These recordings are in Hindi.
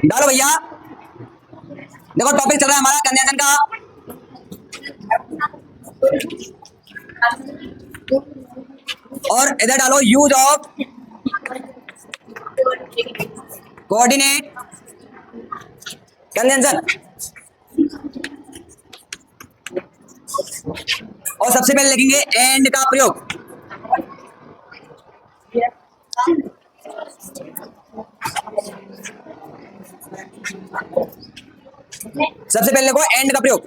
डालो भैया। देखो टॉपिक चल रहा है हमारा कंजंक्शन का। और इधर डालो यूज ऑफ कोऑर्डिनेट कंजंक्शन। और सबसे पहले लिखेंगे एंड का प्रयोग। सबसे पहले लिखो एंड का प्रयोग।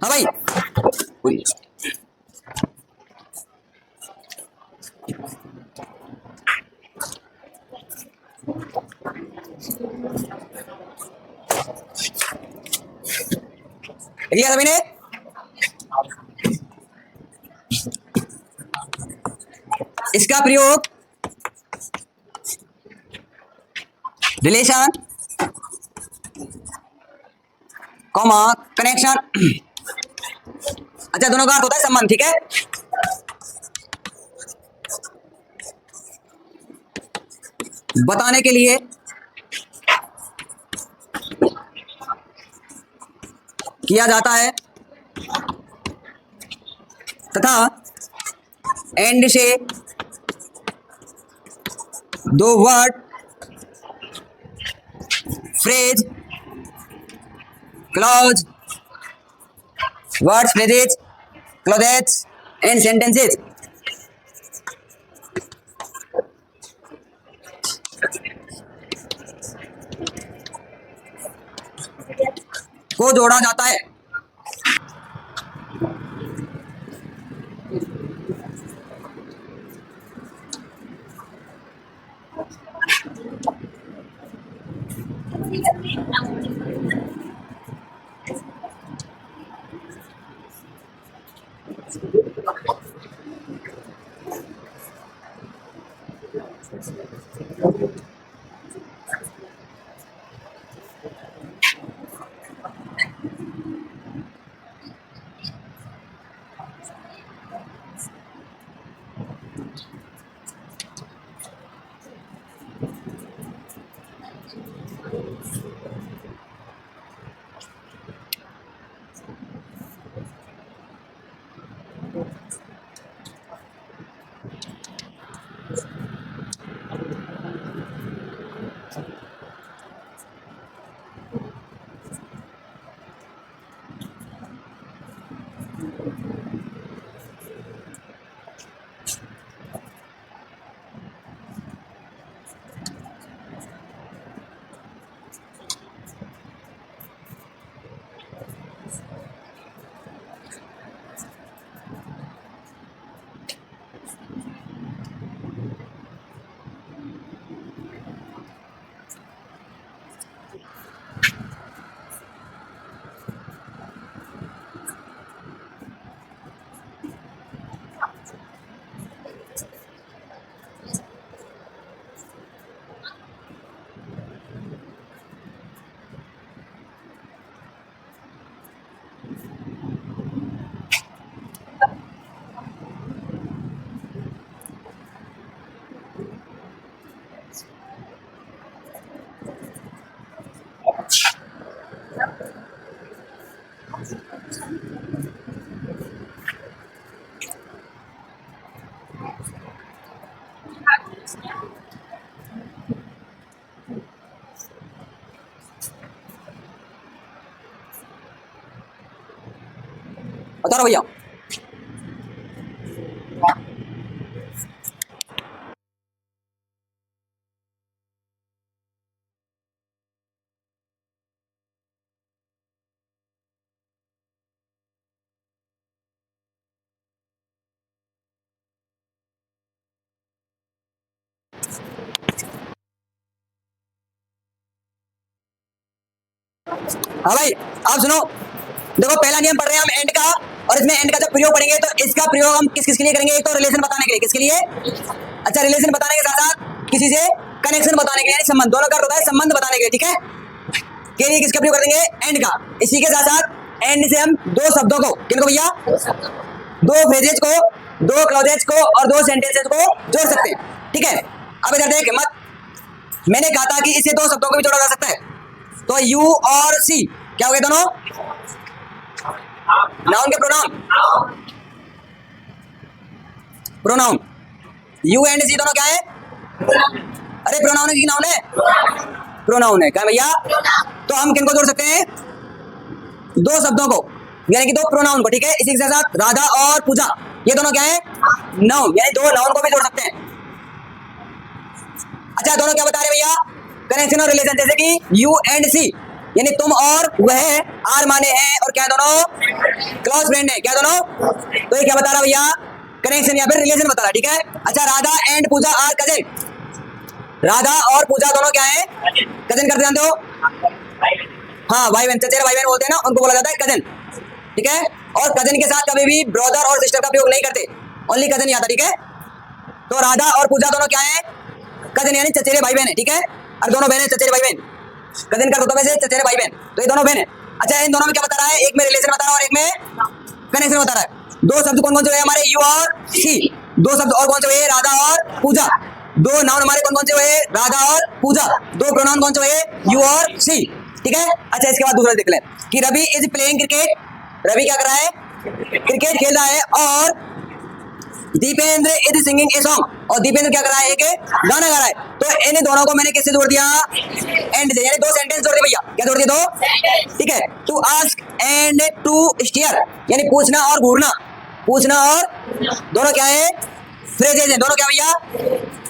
हाँ भाई लिया सभी ने। इसका प्रयोग रिलेशन कॉमा कनेक्शन। अच्छा दोनों का अर्थ होता है संबंध, ठीक है। बताने के लिए किया जाता है तथा एंड से दो word phrase clause words phrases clauses and sentences को जोड़ा जाता है। बता रहा भैया। हाँ भाई आप सुनो, देखो पहला नियम पढ़ रहे हैं हम एंड का, और इसमें एंड का जब प्रयोग पढ़ेंगे तो इसका प्रयोग हम किस किस के लिए करेंगे। एक तो रिलेशन बताने के लिए, किसके लिए? अच्छा रिलेशन बताने के साथ साथ किसी से कनेक्शन बताने के लिए, यानी संबंध, दोनों का अर्थ होता है संबंध बताने के लिए, ठीक है, के लिए किसका प्रयोग कर देंगे, एंड का। इसी के साथ साथ एंड से हम दो शब्दों को, किनको भैया, दो फ्रेजेज को, दो क्लॉजेज को और दो सेंटेंसेज को जोड़ सकते हैं, ठीक है। अब इधर देख मत, मैंने कहा था कि इससे दो शब्दों को भी जोड़ा जा सकता है, तो यू और सी क्या हो गए दोनों, नाउन के प्रोनाउन, प्रोनाउन यू एंड सी दोनों क्या है, अरे प्रोनाउन है कि नाउन है, प्रोनाउन है क्या भैया। तो हम किनको जोड़ सकते हैं, दो शब्दों को, यानी कि दो प्रोनाउन को, ठीक है। इसी के साथ राधा और पूजा ये दोनों क्या है, नाउन, यानी दो नाउन को भी जोड़ सकते हैं। अच्छा दोनों क्या बता रहे भैया, कनेक्शन और रिलेशन, जैसे कि यू एंड सी यानी तुम और वह, आर माने हैं और क्या दोनों क्लोज फ्रेंड है, क्या दोनों, तो ये क्या बता रहा भैया, कनेक्शन या फिर रिलेशन बता रहा, ठीक है। अच्छा Radha and Puja are cousin, Radha और पूजा दोनों क्या है, कजिन करते जानते हो, हाँ भाई बहन, चचेरे भाई बहन बोलते हैं ना, उनको बोला जाता है कजिन, ठीक है। और कजिन के साथ कभी भी ब्रदर और सिस्टर का प्रयोग नहीं करते, ओनली कजिन ही आता, ठीक है। तो राधा और पूजा दोनों क्या है, कजिन यानी चचेरे भाई बहन है, ठीक है, और दोनों बहन है चचेरे भाई बहन, कजिन का मतलब है चचेरे भाई बहन, तो ये दोनों बहन है। अच्छा इन दोनों में क्या बता रहा है, एक में रिलेशन बता रहा है और एक में कनेक्शन बता रहा है। दो शब्द कौन कौन से हुए हमारे, यू और सी, दो शब्द और कौन से हुए, राधा और पूजा, दो नाउन हमारे कौन कौन से हुए, राधा और पूजा, दो प्रोनाउन कौन से हुए, यू और सी, ठीक है। अच्छा इसके बाद दूसरा देख लें कि Ravi is playing cricket, Ravi क्या कर रहा है, क्रिकेट खेल रहा है, और Dipendra is singing a song, और दीपेंद्र क्या कर रहा है, एक गाना गा रहा है। तो इन दोनों को मैंने किससे जोड़ दिया, एंड से, यानी दो सेंटेंस जोड़ दिए भैया, क्या जोड़ दिए, दो, ठीक है। To ask and to steer यानी पूछना और घूरना, पूछना और, दोनों क्या है, फ्रेजेज हैं, दोनों क्या भैया,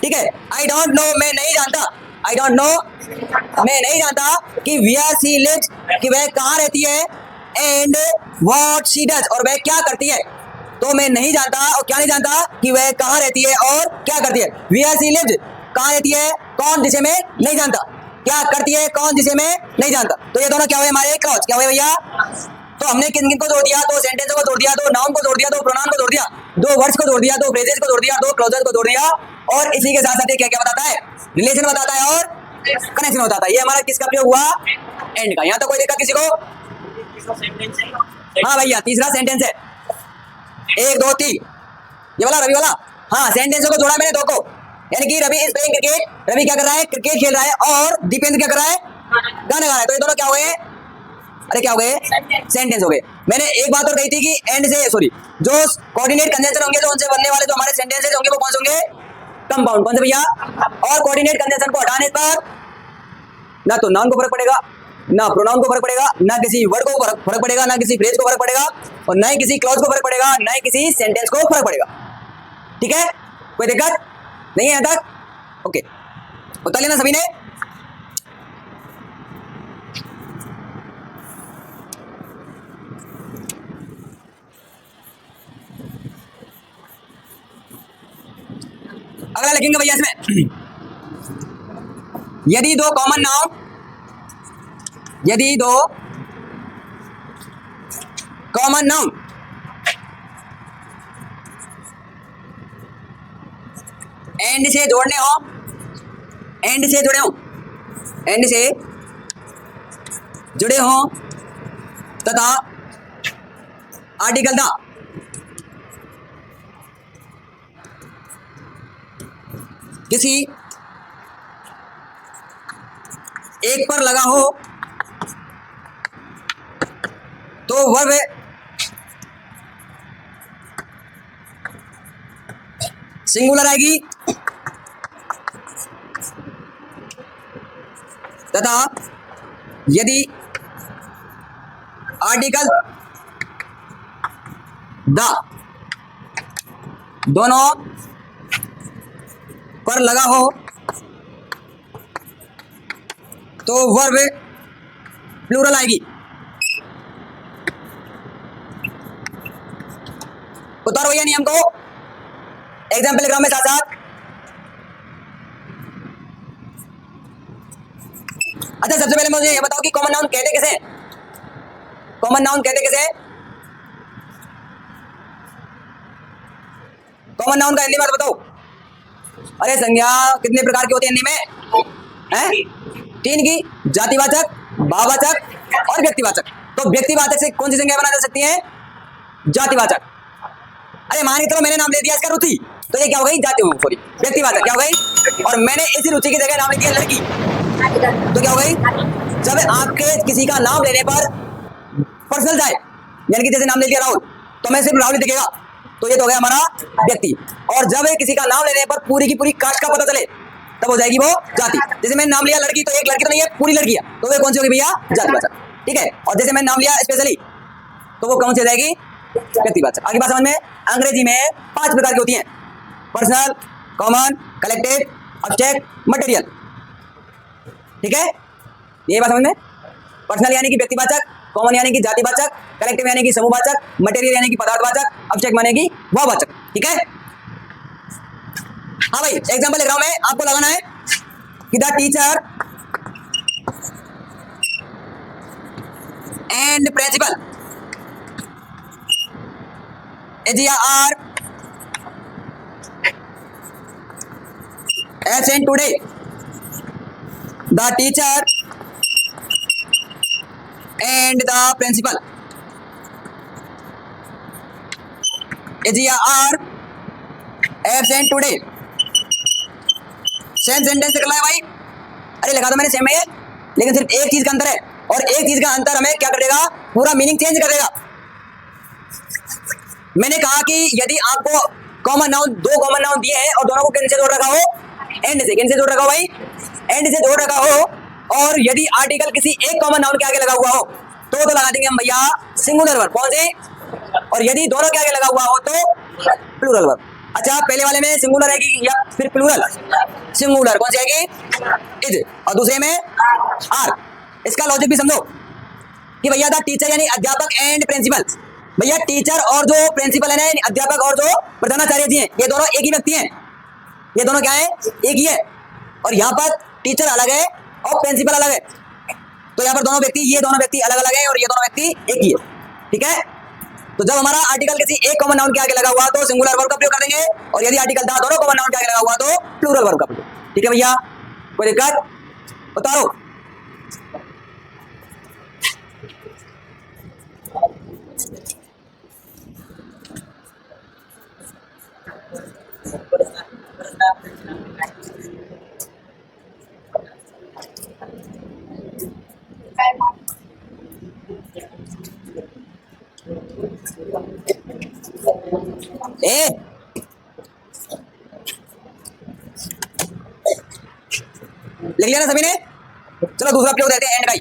ठीक है। आई डोंट नो मैं नहीं जानता, आई डोंट नो मैं नहीं जानता कि वेयर शी लिव्स कि वह कहाँ रहती है, एंड व्हाट शी डज और वह क्या करती है। तो मैं नहीं जानता और क्या नहीं जानता कि वह कहाँ रहती है और क्या करती है। वेयर शी लिव्स कहाँ रहती है, कौन जिसे मैं नहीं जानता, क्या करती है, कौन जिसे मैं नहीं जानता। तो ये दोनों क्या हुए हमारे क्लॉज, क्या हुए भैया। तो हमने किन किन को जोड़ दिया, दो सेंटेंस को जोड़ दिया, दो नाउन को जोड़ दिया, दो प्रोनाउन को जोड़ दिया, दो वर्ड्स को जोड़ दिया, दो फ्रेजेस को जोड़ दिया, दो क्लॉजेस को जोड़ दिया, और इसी के साथ साथ ये क्या क्या बताता है, रिलेशन बताता है और कनेक्शन बताता है। ये हमारा किसका प्रयोग हुआ, एंड का। यहाँ तो कोई दिक्कत किसी को, हाँ भैया तीसरा सेंटेंस है, 1 2 3 ये वाला रवि वाला, हाँ सेंटेंस को जोड़ा मैंने दो को, यानी कि Ravi is playing cricket, Ravi क्या कर रहा है, क्रिकेट खेल रहा है, और दीपेंद्र क्या कर रहा है, गाना गा रहा है। तो ये दोनों क्या हो गए, अरे क्या हो गए, सेंटेंस हो गए। मैंने एक बात और कही थी कि एंड से, सॉरी, जो कोऑर्डिनेट कंजंक्शन होंगे, जो उनसे बनने वाले जो हमारे सेंटेंसेस होंगे वो कौन से होंगे, कंपाउंड, कौन से भैया। और कोऑर्डिनेट कंजंक्शन को हटाने पर ना तो नाउन को फर्क पड़ेगा, ना प्रोनाउन को फर्क पड़ेगा, ना किसी वर्ड को फर्क पड़ेगा, ना किसी फ्रेज को फर्क पड़ेगा, और ना ही किसी क्लॉज को फर्क पड़ेगा, ना ही किसी सेंटेंस को फर्क पड़ेगा, ठीक है। कोई दिक्कत नहीं है यहाँ तक, ओके, उतार लेना सभी ने। अगला लिखेंगे भैया इसमें, यदि दो कॉमन नाउन, यदि दो कॉमन नाउन एंड से जोड़ने हो, एंड से जुड़े हो, एंड से जुड़े हो तथा आर्टिकल द किसी एक पर लगा हो तो वर्ब सिंगुलर आएगी तथा यदि आर्टिकल द दोनों पर लगा हो तो वर्ब प्लूरल आएगी। उतारो भैया नियम को, एग्जाम्पल लिख रहा हूं मैं साथ साथ। अच्छा सबसे पहले मुझे ये बताओ कि कॉमन नाउन कहते किसे, कॉमन नाउन कहते किसे, कॉमन नाउन का हिंदी बात बताओ। अरे संज्ञा कितने प्रकार की होती है हिंदी में? हैं? 3 की, जातिवाचक, भाववाचक और व्यक्तिवाचक। तो व्यक्तिवाचक से कौन सी संज्ञा बनाई जा सकती है? जातिवाचक। अरे मान के चलो मैंने नाम ले दिया इसका रुचि, तो ये क्या हो गई? जाति हो सॉरी व्यक्तिवाचक क्या हो गई? और मैंने इसी रुचि की जगह नाम ले दिया लड़की, तो क्या हो गई? जब आपके किसी का नाम लेने पर पर्सनल जाए, यानी कि जैसे नाम ले दिया राहुल, तो मैं सिर्फ राहुल ही दिखेगा, तो ये तो हो गया हमारा व्यक्ति। और जब किसी का नाम लेने पर पूरी की पूरी कास्ट का पता चले, तब हो जाएगी वो जाति। जैसे मैंने नाम लिया लड़की, तो एक लड़की तो नहीं है, पूरी लड़की है, तो वे कौन सी होगी भैया? जातिवाचक। ठीक है। और जैसे मैंने नाम लिया स्पेशली, तो वो कौन सी हो जाएगी? व्यक्तिवाचक। आगे बात समझ में? अंग्रेजी में 5 प्रकार की होती हैं: personal, common, collective, abstract, material. ठीक है, ये बात समझ में? पर्सनल यानी कि व्यक्तिवाचक, कॉमन यानी कि जातिवाचक, कलेक्टिव यानी कि समूहवाचक, मटेरियल यानी कि पदार्थवाचक, अब्स्ट्रैक्ट माने कि भाववाचक। ठीक है। हाँ भाई, एग्जांपल लिख रहा हूं मैं, आपको लगाना है कि the teacher and principal are absent today. The teacher and the principal are absent today. Same sentence निकला है भाई। अरे लगा दो मैंने सेम है, लेकिन सिर्फ एक चीज का अंतर है, और एक चीज का अंतर हमें क्या करेगा? पूरा मीनिंग चेंज कर देगा। मैंने कहा कि यदि आपको कॉमन नाउन, 2 कॉमन नाउन दिए हैं और दोनों को किन से जोड़ रखा हो? एंड से। किन से जोड़ रखा हो भाई? एंड से जोड़ रखा हो। और यदि आर्टिकल किसी एक कॉमन नाउन के आगे लगा हुआ हो, तो लगा देंगे हम भैया सिंगुलर वर्ब। कौन से? और यदि दोनों के आगे लगा हुआ हो तो प्लूरल वर्ब। अच्छा, पहले वाले में सिंगुलर आएगी या फिर प्लूरल? सिंगुलर। कौन सी आएगी? इज। और दूसरे में आर। इसका लॉजिक भी समझो कि भैया द टीचर यानी अध्यापक एंड प्रिंसिपल। भैया टीचर और जो प्रिंसिपल है ना, अध्यापक और जो प्रधानाचार्य जी हैं, ये दोनों एक ही व्यक्ति हैं। ये दोनों क्या है? एक ही है। और यहाँ पर टीचर अलग है और प्रिंसिपल अलग है, तो यहाँ पर दोनों व्यक्ति, ये दोनों व्यक्ति अलग अलग है और ये दोनों व्यक्ति एक ही है। ठीक है। तो जब हमारा आर्टिकल किसी एक कॉमन नाउन के आगे लगा हुआ तो सिंगुलर वर्ब का प्रयोग कर देंगे, और यदि आर्टिकल था दोनों कॉमन नाउन के आगे लगा हुआ तो प्लूरल वर्ब का प्रयोग। ठीक है भैया, कोई दिक्कत? उतारो। ए लिख लिया ना सभी ने? चलो दूसरा प्रयोग देते हैं एंड का ही।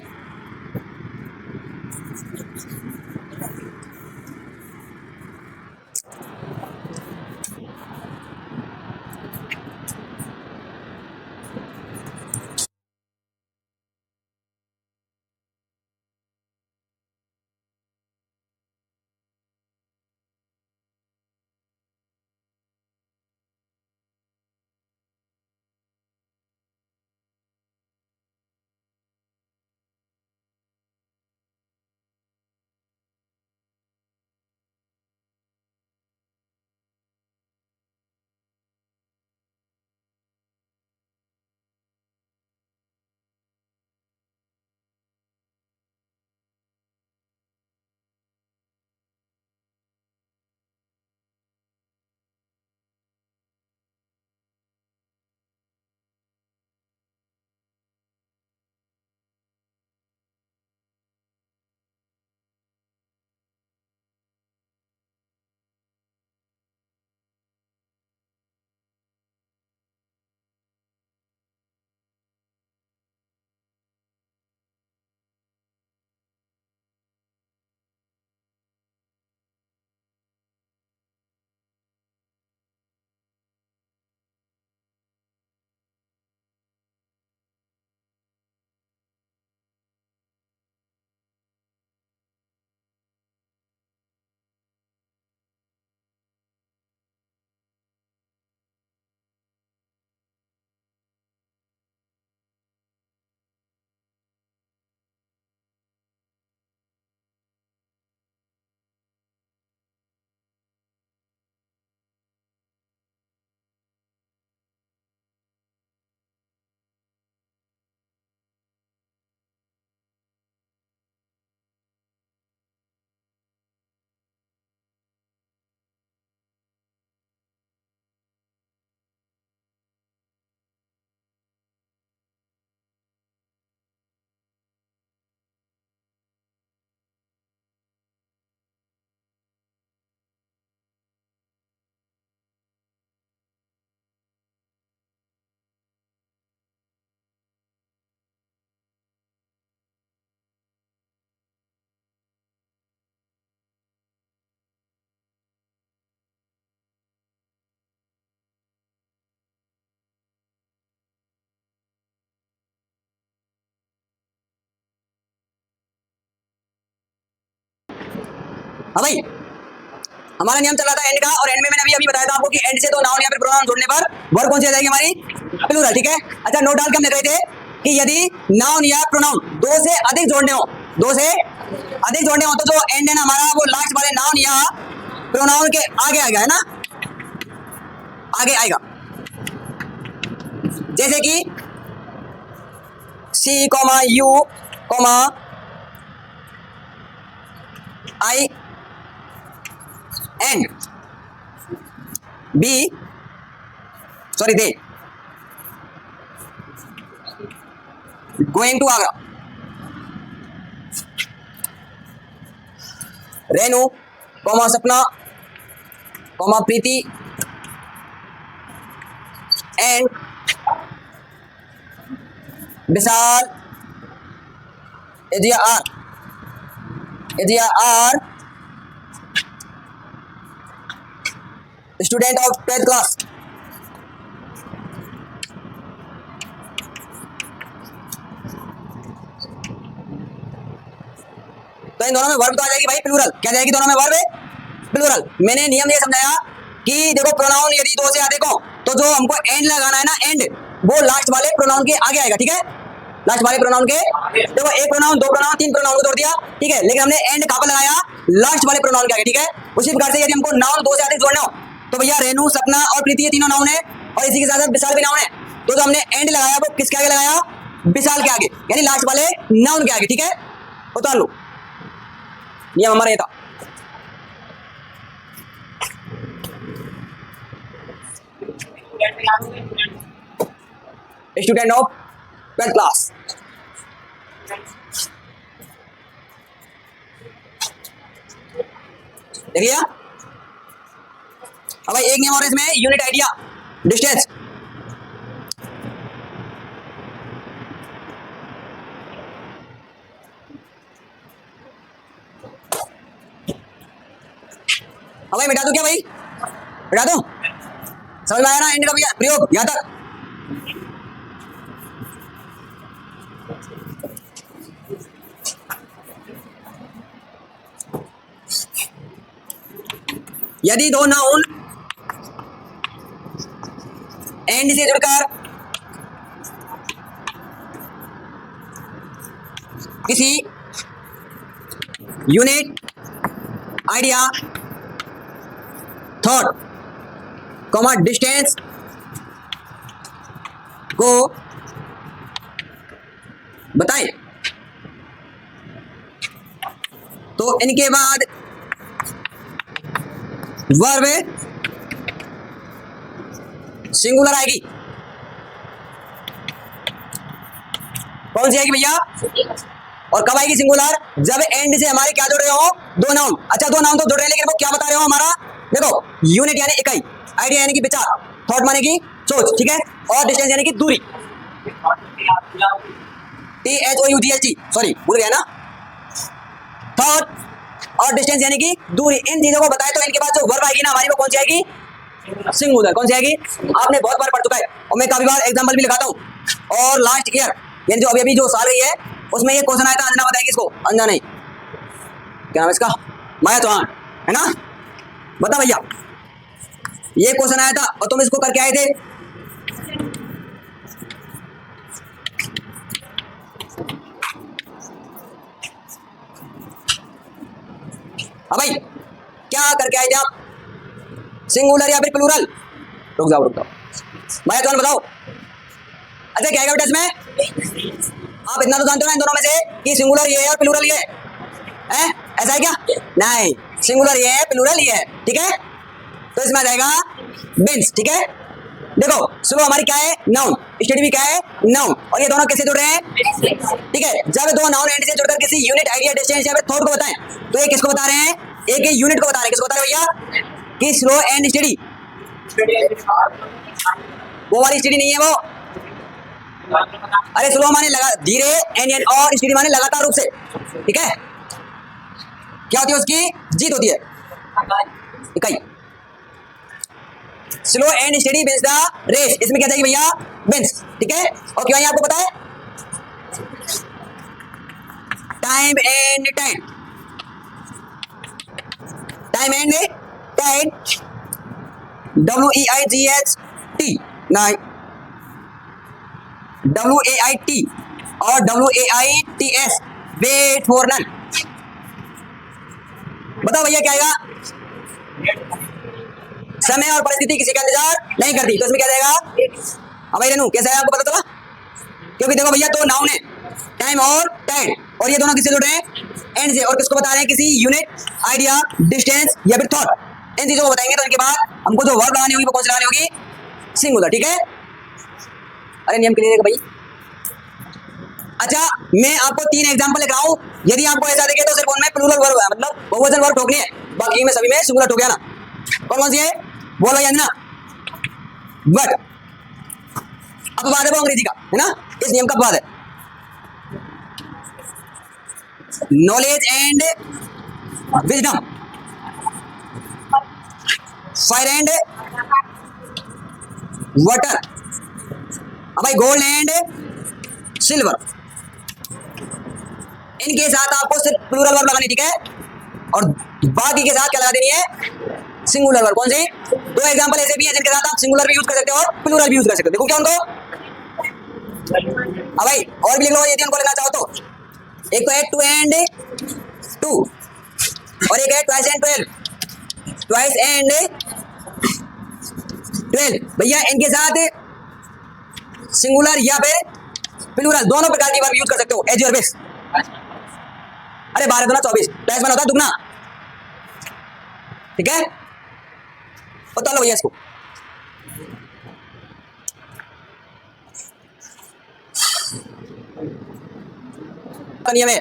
हाँ भाई, हमारा नियम चल रहा था एंड का, और एंड में मैंने अभी बताया था आपको कि एंड से दो नाउन या फिर प्रोनाउन जोड़ने पर वर्ब कौन सी आ जाएगी हमारी, प्लूरल। ठीक है, अच्छा नोट डाल के हम लिख रहे थे कि यदि नाउन या प्रोनाउन दो से अधिक जोड़ने हो, दो से अधिक जोड़ने हो, तो जो एंड है ना हमारा वो लास्ट वाले नाउन या प्रोनाउन के आगे आएगा, है ना, आगे आएगा। जैसे कि C comma U comma I and B, sorry they going to Agra. Renu comma Sapna comma Preeti and Vishal यदि are student of 12th class. तो इन दोनों में वर्ब तो आ जाएगी भाई प्लूरल, क्या जाएगी दोनों में वर्ब प्लूरल। मैंने नियम ये समझाया कि देखो प्रोनाउन यदि दो से अधिक हो तो जो हमको एंड लगाना है ना, एंड वो लास्ट वाले प्रोनाउन के आगे आएगा। ठीक है, लास्ट वाले प्रोनाउन के, देखो एक प्रोनाउन, दो प्रोनाउन, तीन प्रोनाउन को जोड़ दिया, ठीक है, लेकिन हमने एंड कहां पर लगाया, लास्ट वाले प्रोनाउन के आगे। ठीक है, उसी प्रकार से यदि हमको नाउन दो से अधिक जोड़ना हो तो भैया रेनू सपना और प्रीति ये तीनों नाउन है, और इसी के साथ साथ विशाल भी नाउन है, तो जो हमने एंड लगाया वो किसके आगे लगाया, विशाल के आगे, यानी लास्ट वाले नाउन के आगे। ठीक है, उतार लो, नियम हमारा ये था। Student of 12th class. देखिए अब भाई एक नियम और इसमें, यूनिट आइडिया डिस्टेंस। अब भाई मिटा दूं क्या भाई, मिटा दूं, समझ में आया ना एंड का भैया प्रयोग यहां तक। यदि दो नाउन एंड से जुड़कर किसी unit idea thought comma distance को बताएं तो इनके बाद वर्ब सिंगुलर आएगी। कौन सी आएगी भैया, और कब आएगी सिंगुलर, जब एंड से हमारे क्या जुड़ रहे हो, दो नाउन। अच्छा दो नाउन तो जुड़ रहे हैं, लेकिन वो क्या बता रहे हो हमारा, देखो यूनिट यानी इकाई, आइडिया यानी कि विचार, थॉट माने की सोच, ठीक है, और डिस्टेंस यानी कि दूरी, THOUGHT, सॉरी भूल गया ना, थॉट और डिस्टेंस यानी कि दूरी, इन चीजों को बताए तो इनके बाद जो वर्ब आएगी ना हमारी वो कौन सी आएगी, सिंगुलर। कौन सी आएगी, आपने बहुत बार पढ़ चुका है और मैं काफी बार एग्जांपल भी लगाता हूँ। और लास्ट ईयर यानी जो अभी जो साल गई है उसमें ये क्वेश्चन आया था, अंजना बताएगी इसको, अंजना नहीं, क्या नाम है इसका, माया चौहान, है ना, बता भैया, ये क्वेश्चन आया था और तुम इसको करके आए थे। अब भाई क्या करके आए थे आप, सिंगुलर या फिर प्लूरल, रुक जाओ भाई कौन बताओ। अच्छा क्या है बेटा इसमें, आप इतना तो जानते हो ना इन दोनों में से कि सिंगुलर ये है और प्लूरल ये है, ऐसा है क्या, नहीं, सिंगुलर ये है प्लूरल ये है। ठीक है, तो इसमें आ जाएगा बिन्स। ठीक है, देखो स्लो हमारी क्या है, नाउन, स्टडी भी क्या है, नाउन, और ये दोनों कैसे जुड़ रहे हैं, ठीक है, जब दो नाउन एंड से जुड़कर किसी यूनिट आइडिया डिस्टेंस या फिर थॉट को बताएं तो ये किसको बता रहे हैं, एक यूनिट को बता रहे हैं, किसको बता रहे हैं भैया, कि स्लो एंड स्टडी, वो वाली स्टडी नहीं है वो, अरे स्लो माने लगा धीरे, एंड और स्टडी माने लगातार रूप से। ठीक है, क्या होती है उसकी, जीत होती है, इकाई। Slow and study wins the race, इसमें क्या चाहिए भैया, विंस। ठीक है, और क्या आपको पता है, time and time, time and tide, WEIGHT, नहीं WAIT और WAITS, वेट फॉर नन। बताओ भैया क्या आएगा? समय और परिस्थिति किसी का इंतजार नहीं करती, तो इसमें क्या जाएगा? अब भाई रेनू कैसा है आपको पता चला? क्योंकि देखो भैया तो नाउन है टाइम और टाइड, और ये दोनों किससे जुड़ रहे हैं? एंड से। और किसको बता रहे हैं? किसी यूनिट, आइडिया, डिस्टेंस या फिर थॉट, इन चीजों को बताएंगे। तो इनके बाद हमको जो वर्ब लगानी होगी वो कौन सी लगानी होगी? सिंगुलर, ठीक है? अरे नियम क्लियर है भाई। अच्छा, मैं आपको 3 एग्जांपल लिख रहा हूं, यदि आपको ऐसा दिखे तो सिर्फ उनमें प्लूरल वर्ब है, मतलब बहुवचन वर्ब ठोकनी है, बाकी में सभी में सिंगुलर ठोक ना। कौन सी है? बोलो यानी ना, बट। अब बात है वो अंग्रेजी का, है ना? इस नियम का बात है। Knowledge and wisdom, fire and water, भाई गोल्ड एंड सिल्वर, इनके साथ आपको सिर्फ प्लूरल वर्ब लगानी, ठीक है? और बाकी के साथ क्या लगा देनी है? Singular verb. कौन सी? 2 एग्जांपल ऐसे भी हैं जिनके साथ आप सिंगुलर भी यूज कर सकते हो और प्लूरल भी यूज कर सकते हो। देखो क्या उनको, अब भाई और भी लिख लो यदि उनको लेना चाहो तो। एक तो है 2 एंड 2 और एक है ट्वाइस एंड 12, ट्वाइस एंड 12। भैया इनके साथ सिंगुलर या फिर प्लूरल दोनों प्रकार की वर्ब यूज कर सकते हो, एज योर विश। अरे 12 दूना 24, ट्वाइस बना होता है दुगना, ठीक है? बता लो भैया इसको। नियम है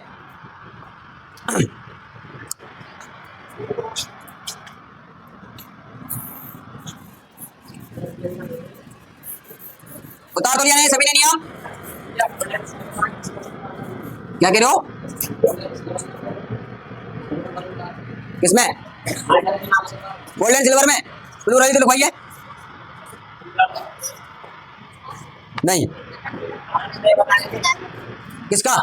उतार तो लिया है सभी ने नियम। क्या कह रहे हो? किसमें? गोल्ड एंड सिल्वर में प्लूरल तो लिखवाइए। नहीं, किसका?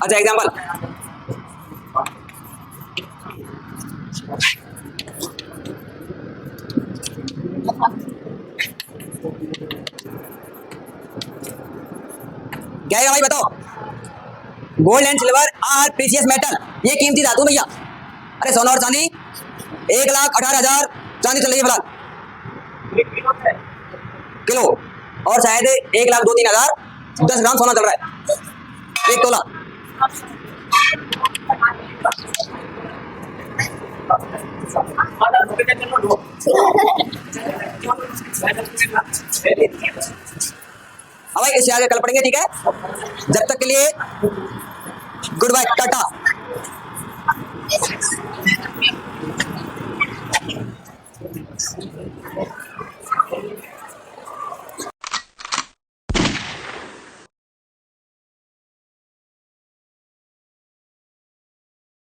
अच्छा एग्जांपल, क्या है भाई बताओ? Gold and silver are precious metal, ये कीमती धातु भैया। अरे सोना और चांदी 1,18,000 चांदी चल रही है फिलहाल किलो, और शायद 1,02,03,000 10 ग्राम सोना चल रहा है, 1 तोला। अब भाई इससे आगे कल पढ़ेंगे, ठीक है? जब तक के लिए गुड बाय, टाटा।